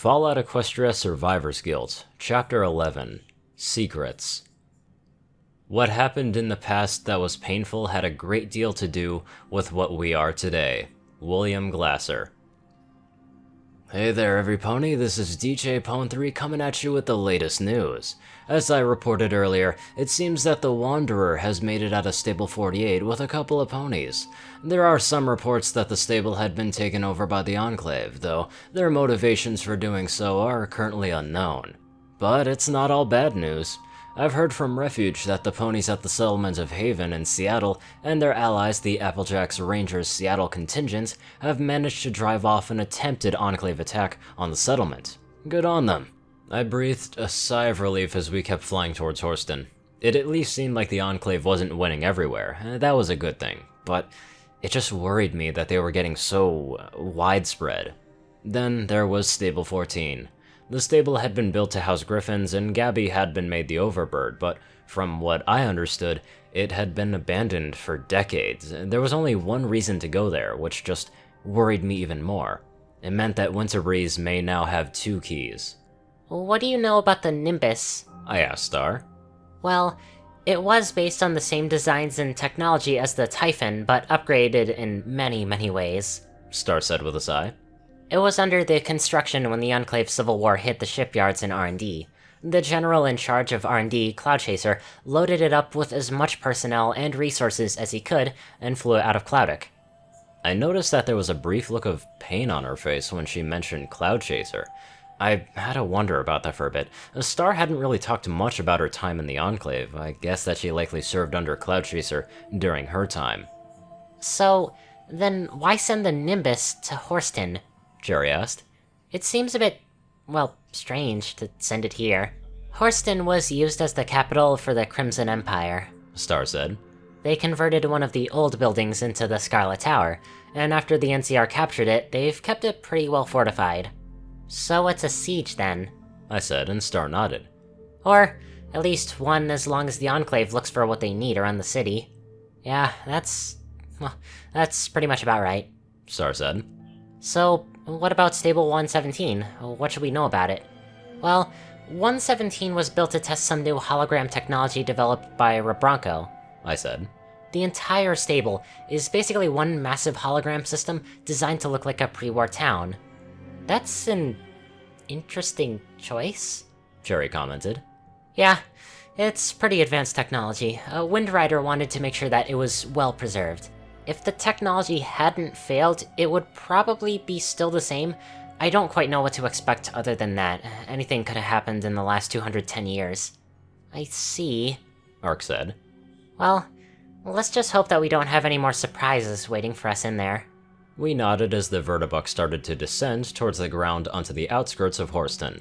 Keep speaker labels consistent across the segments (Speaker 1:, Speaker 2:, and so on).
Speaker 1: Fallout Equestria Survivors Guild, Chapter 11, Secrets. What happened in the past that was painful had a great deal to do with what we are today. William Glasser. Hey there, every pony, this is DJ Pwn3 coming at you with the latest news. As I reported earlier, it seems that the Wanderer has made it out of Stable 48 with a couple of ponies. There are some reports that the stable had been taken over by the Enclave, though their motivations for doing so are currently unknown. But it's not all bad news. I've heard from Refuge that the ponies at the settlement of Haven in Seattle and their allies, the Applejacks Rangers Seattle contingent, have managed to drive off an attempted Enclave attack on the settlement. Good on them. I breathed a sigh of relief as we kept flying towards Horston. It at least seemed like the Enclave wasn't winning everywhere, and that was a good thing, but it just worried me that they were getting so widespread. Then there was Stable 14. The stable had been built to house griffins, and Gabby had been made the Overbird, but from what I understood, it had been abandoned for decades. There was only one reason to go there, which just worried me even more. It meant that Winterbreeze may now have 2 keys.
Speaker 2: What do you know about the Nimbus?
Speaker 1: I asked Star.
Speaker 2: Well, it was based on the same designs and technology as the Typhon, but upgraded in many, many ways,
Speaker 1: Star said with a sigh.
Speaker 2: It was under the construction when the Enclave Civil War hit the shipyards in R&D. The general in charge of R&D, Cloudchaser, loaded it up with as much personnel and resources as he could, and flew it out of Cloudek.
Speaker 1: I noticed that there was a brief look of pain on her face when she mentioned Cloudchaser. I had to wonder about that for a bit. Star hadn't really talked much about her time in the Enclave. I guess that she likely served under Cloudchaser during her time.
Speaker 2: So, then why send the Nimbus to Horston?
Speaker 1: Jerry asked.
Speaker 2: It seems a bit, well, strange to send it here. Horston was used as the capital for the Crimson Empire,
Speaker 1: Star said.
Speaker 2: They converted one of the old buildings into the Scarlet Tower, and after the NCR captured it, they've kept it pretty well fortified. So it's a siege then,
Speaker 1: I said, and Star nodded.
Speaker 2: Or at least one as long as the Enclave looks for what they need around the city. Yeah, that's pretty much about right,
Speaker 1: Star said.
Speaker 2: So, what about Stable 117? What should we know about it? Well, 117 was built to test some new hologram technology developed by Rebronco,
Speaker 1: I said.
Speaker 2: The entire stable is basically one massive hologram system designed to look like a pre-war town. That's an interesting choice,
Speaker 1: Jerry commented.
Speaker 2: Yeah, it's pretty advanced technology. Windrider wanted to make sure that it was well preserved. If the technology hadn't failed, it would probably be still the same. I don't quite know what to expect other than that. Anything could have happened in the last 210 years. I see,
Speaker 1: Ark said.
Speaker 2: Well, let's just hope that we don't have any more surprises waiting for us in there.
Speaker 1: We nodded as the Vertibux started to descend towards the ground onto the outskirts of Horston.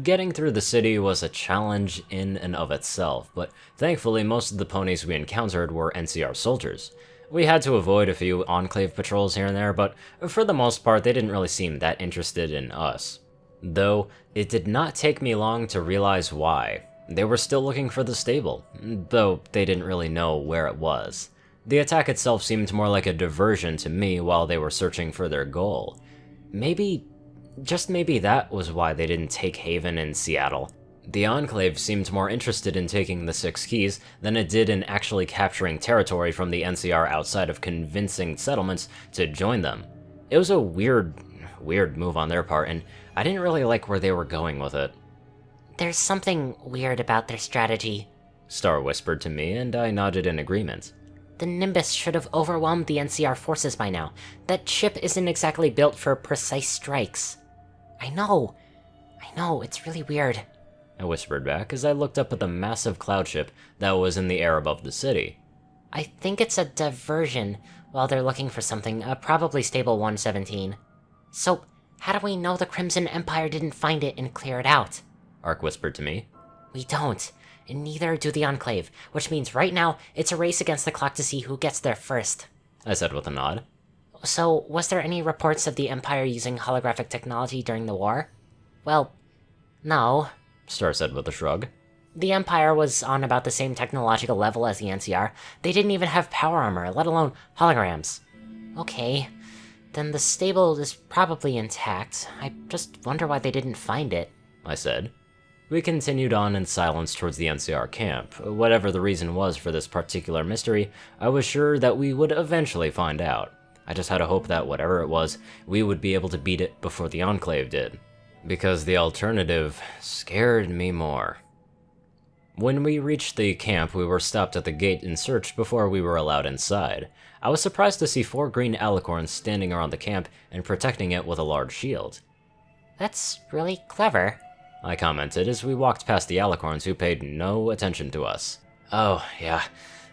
Speaker 1: Getting through the city was a challenge in and of itself, but thankfully most of the ponies we encountered were NCR soldiers. We had to avoid a few Enclave patrols here and there, but for the most part they didn't really seem that interested in us. Though, it did not take me long to realize why. They were still looking for the stable, though they didn't really know where it was. The attack itself seemed more like a diversion to me while they were searching for their goal. Just maybe that was why they didn't take Haven in Seattle. The Enclave seemed more interested in taking the 6 keys than it did in actually capturing territory from the NCR outside of convincing settlements to join them. It was a weird move on their part, and I didn't really like where they were going with it.
Speaker 2: There's something weird about their strategy,
Speaker 1: Star whispered to me, and I nodded in agreement.
Speaker 2: The Nimbus should have overwhelmed the NCR forces by now. That ship isn't exactly built for precise strikes. I know, it's really weird,
Speaker 1: I whispered back as I looked up at the massive cloud ship that was in the air above the city.
Speaker 2: I think it's a diversion while they're looking for something, probably Stable 117. So, how do we know the Crimson Empire didn't find it and clear it out?
Speaker 1: Ark whispered to me.
Speaker 2: We don't, and neither do the Enclave, which means right now it's a race against the clock to see who gets there first,
Speaker 1: I said with a nod.
Speaker 2: So, was there any reports of the Empire using holographic technology during the war? Well, no,
Speaker 1: Star said with a shrug.
Speaker 2: The Empire was on about the same technological level as the NCR. They didn't even have power armor, let alone holograms. Okay, then the stable is probably intact. I just wonder why they didn't find it,
Speaker 1: I said. We continued on in silence towards the NCR camp. Whatever the reason was for this particular mystery, I was sure that we would eventually find out. I just had a hope that whatever it was, we would be able to beat it before the Enclave did. Because the alternative scared me more. When we reached the camp, we were stopped at the gate and searched before we were allowed inside. I was surprised to see 4 green alicorns standing around the camp and protecting it with a large shield.
Speaker 2: That's really clever,
Speaker 1: I commented as we walked past the alicorns who paid no attention to us. Oh, yeah.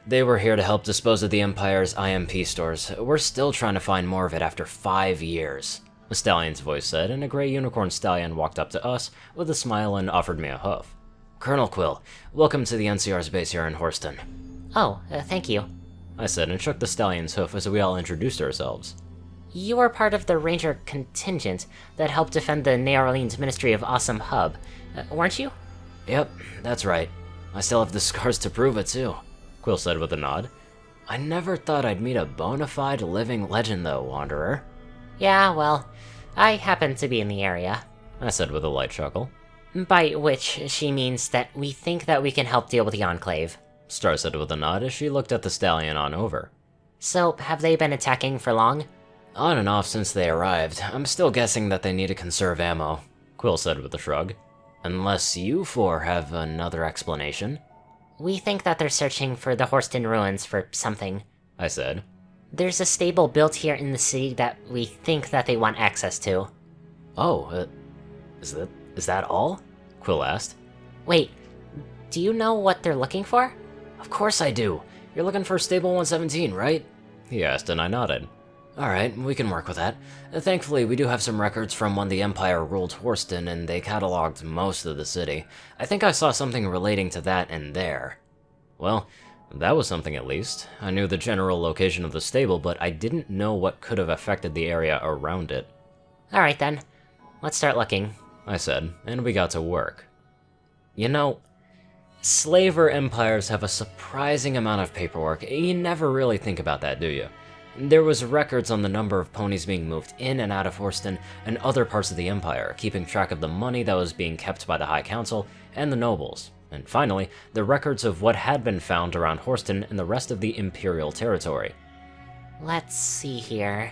Speaker 1: They were here to help dispose of the Empire's IMP stores. We're still trying to find more of it after 5 years, the stallion's voice said, and a gray unicorn stallion walked up to us with a smile and offered me a hoof. Colonel Quill, welcome to the NCR's base here in Horston.
Speaker 2: Oh, thank you,
Speaker 1: I said and shook the stallion's hoof as we all introduced ourselves.
Speaker 2: You were part of the Ranger contingent that helped defend the New Orleans Ministry of Awesome Hub, weren't you?
Speaker 1: Yep, that's right. I still have the scars to prove it too, Quill said with a nod. I never thought I'd meet a bona fide living legend though, Wanderer.
Speaker 2: Yeah, well, I happen to be in the area,
Speaker 1: I said with a light chuckle.
Speaker 2: By which she means that we think that we can help deal with the Enclave,
Speaker 1: Star said with a nod as she looked at the stallion on over.
Speaker 2: So, have they been attacking for long?
Speaker 1: On and off since they arrived. I'm still guessing that they need to conserve ammo, Quill said with a shrug. Unless you 4 have another explanation.
Speaker 2: We think that they're searching for the Horston ruins for something,
Speaker 1: I said.
Speaker 2: There's a stable built here in the city that we think that they want access to.
Speaker 1: Oh, is that all? Quill asked.
Speaker 2: Wait, do you know what they're looking for?
Speaker 1: Of course I do. You're looking for Stable 117, right? He asked and I nodded. Alright, we can work with that. Thankfully, we do have some records from when the Empire ruled Horston, and they cataloged most of the city. I think I saw something relating to that in there. Well, that was something at least. I knew the general location of the stable, but I didn't know what could have affected the area around it.
Speaker 2: Alright then, let's start looking,
Speaker 1: I said, and we got to work. You know, slaver empires have a surprising amount of paperwork. You never really think about that, do you? There was records on the number of ponies being moved in and out of Horston and other parts of the Empire, keeping track of the money that was being kept by the High Council and the nobles. And finally, the records of what had been found around Horston and the rest of the Imperial territory.
Speaker 2: Let's see here,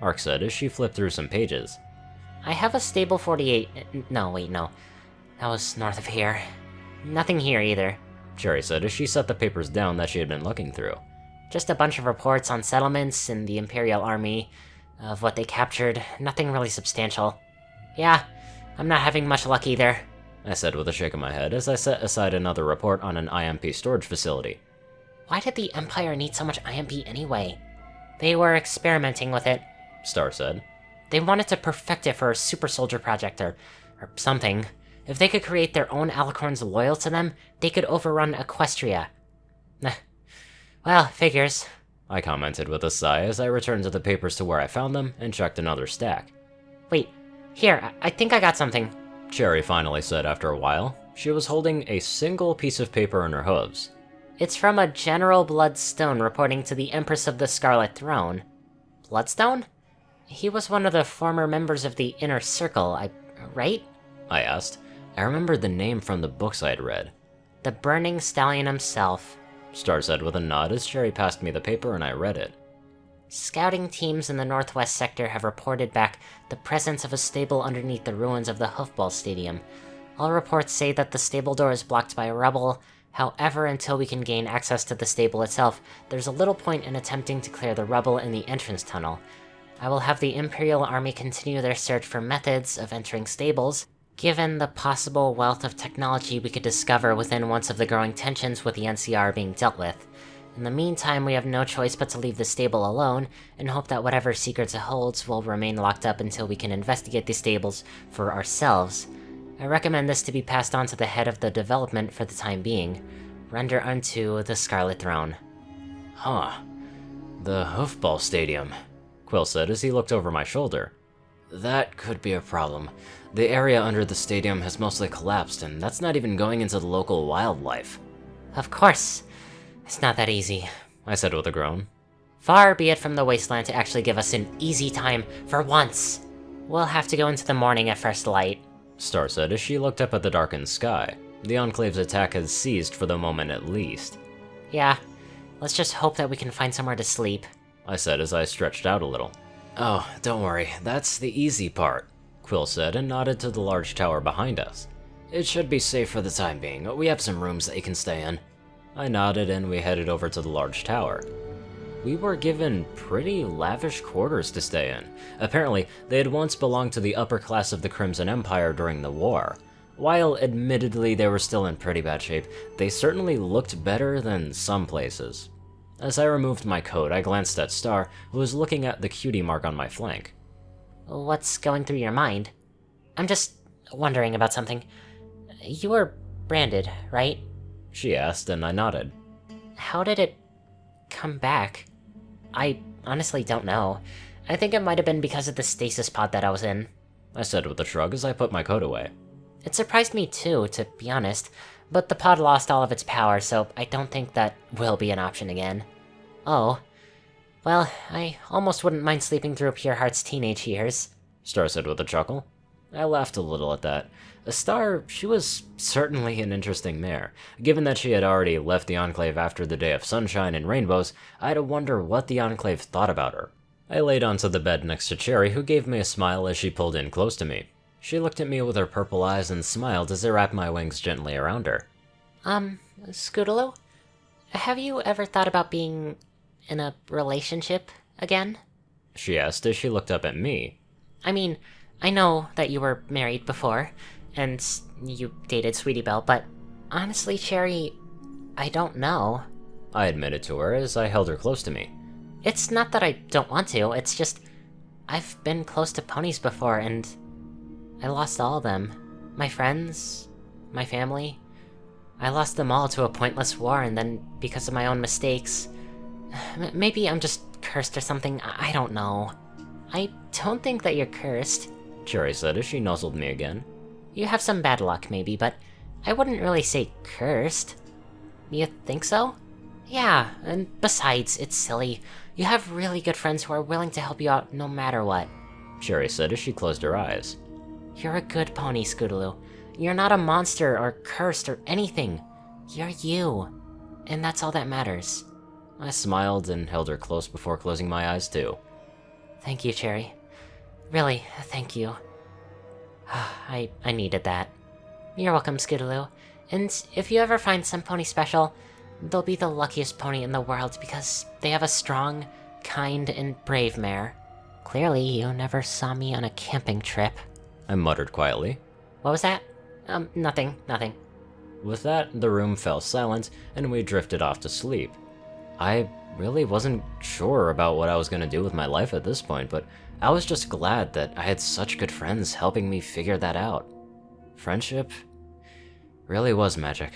Speaker 1: Ark said as she flipped through some pages.
Speaker 2: I have a Stable 48, no, wait, no. That was north of here. Nothing here either,
Speaker 1: Cherry said as she set the papers down that she had been looking through.
Speaker 2: Just a bunch of reports on settlements and the Imperial Army, of what they captured, nothing really substantial. Yeah, I'm not having much luck either,
Speaker 1: I said with a shake of my head as I set aside another report on an IMP storage facility.
Speaker 2: Why did the Empire need so much IMP anyway? They were experimenting with it,
Speaker 1: Star said.
Speaker 2: They wanted to perfect it for a super soldier project or something. If they could create their own alicorns loyal to them, they could overrun Equestria. Well, figures,
Speaker 1: I commented with a sigh as I returned to the papers to where I found them and checked another stack.
Speaker 2: Wait, here, I think I got something,
Speaker 1: Cherry finally said after a while. She was holding a single piece of paper in her hooves.
Speaker 2: It's from a General Bloodstone reporting to the Empress of the Scarlet Throne. Bloodstone? He was one of the former members of the Inner Circle, right?
Speaker 1: I asked. I remembered the name from the books I had read.
Speaker 2: The Burning Stallion himself,
Speaker 1: Star said with a nod as Cherry passed me the paper and I read it.
Speaker 2: Scouting teams in the northwest sector have reported back the presence of a stable underneath the ruins of the Hoofball Stadium. All reports say that the stable door is blocked by rubble. However, until we can gain access to the stable itself, there's a little point in attempting to clear the rubble in the entrance tunnel. I will have the Imperial Army continue their search for methods of entering stables, given the possible wealth of technology we could discover within once of the growing tensions with the NCR being dealt with. In the meantime, we have no choice but to leave the stable alone, and hope that whatever secrets it holds will remain locked up until we can investigate the stables for ourselves. I recommend this to be passed on to the head of the development for the time being. Render unto the Scarlet Throne.
Speaker 1: Huh. The Hoofball Stadium, Quill said as he looked over my shoulder. That could be a problem. The area under the stadium has mostly collapsed, and that's not even going into the local wildlife.
Speaker 2: Of course. It's not that easy,
Speaker 1: I said with a groan.
Speaker 2: Far be it from the wasteland to actually give us an easy time for once. We'll have to go into the morning at first light.
Speaker 1: Star said as she looked up at the darkened sky. The Enclave's attack had ceased for the moment at least.
Speaker 2: Yeah, let's just hope that we can find somewhere to sleep,
Speaker 1: I said as I stretched out a little. Oh, don't worry, that's the easy part, Quill said and nodded to the large tower behind us. It should be safe for the time being. We have some rooms that you can stay in. I nodded and we headed over to the large tower. We were given pretty lavish quarters to stay in. Apparently, they had once belonged to the upper class of the Crimson Empire during the war. While admittedly they were still in pretty bad shape, they certainly looked better than some places. As I removed my coat, I glanced at Star, who was looking at the cutie mark on my flank.
Speaker 2: What's going through your mind? I'm just wondering about something. You were branded, right?
Speaker 1: She asked, and I nodded.
Speaker 2: How did it come back? I honestly don't know. I think it might have been because of the stasis pod that I was in,
Speaker 1: I said with a shrug as I put my coat away.
Speaker 2: It surprised me too, to be honest, but the pod lost all of its power, so I don't think that will be an option again. Oh. Well, I almost wouldn't mind sleeping through Pureheart's teenage years,
Speaker 1: Star said with a chuckle. I laughed a little at that. Star, she was certainly an interesting mare. Given that she had already left the Enclave after the Day of Sunshine and Rainbows, I had to wonder what the Enclave thought about her. I laid onto the bed next to Cherry, who gave me a smile as she pulled in close to me. She looked at me with her purple eyes and smiled as I wrapped my wings gently around her.
Speaker 2: Scootaloo? Have you ever thought about being in a relationship again?
Speaker 1: She asked as she looked up at me.
Speaker 2: I mean, I know that you were married before, and you dated Sweetie Belle, but honestly, Cherry, I don't know.
Speaker 1: I admitted to her as I held her close to me.
Speaker 2: It's not that I don't want to, it's just I've been close to ponies before, and I lost all of them. My friends, my family. I lost them all to a pointless war, and then because of my own mistakes. Maybe I'm just cursed or something, I don't know. I don't think that you're cursed,
Speaker 1: Cherry said as she nuzzled me again.
Speaker 2: You have some bad luck maybe, but I wouldn't really say cursed. You think so? Yeah, and besides, it's silly. You have really good friends who are willing to help you out no matter what,
Speaker 1: Cherry said as she closed her eyes.
Speaker 2: You're a good pony, Scootaloo. You're not a monster or cursed or anything. You're you. And that's all that matters.
Speaker 1: I smiled and held her close before closing my eyes too.
Speaker 2: Thank you, Cherry. Really, thank you. I needed that. You're welcome, Scootaloo. And if you ever find some pony special, they'll be the luckiest pony in the world because they have a strong, kind, and brave mare. Clearly, you never saw me on a camping trip.
Speaker 1: I muttered quietly.
Speaker 2: What was that? Nothing.
Speaker 1: With that, the room fell silent, and we drifted off to sleep. I really wasn't sure about what I was going to do with my life at this point, but I was just glad that I had such good friends helping me figure that out. Friendship really was magic.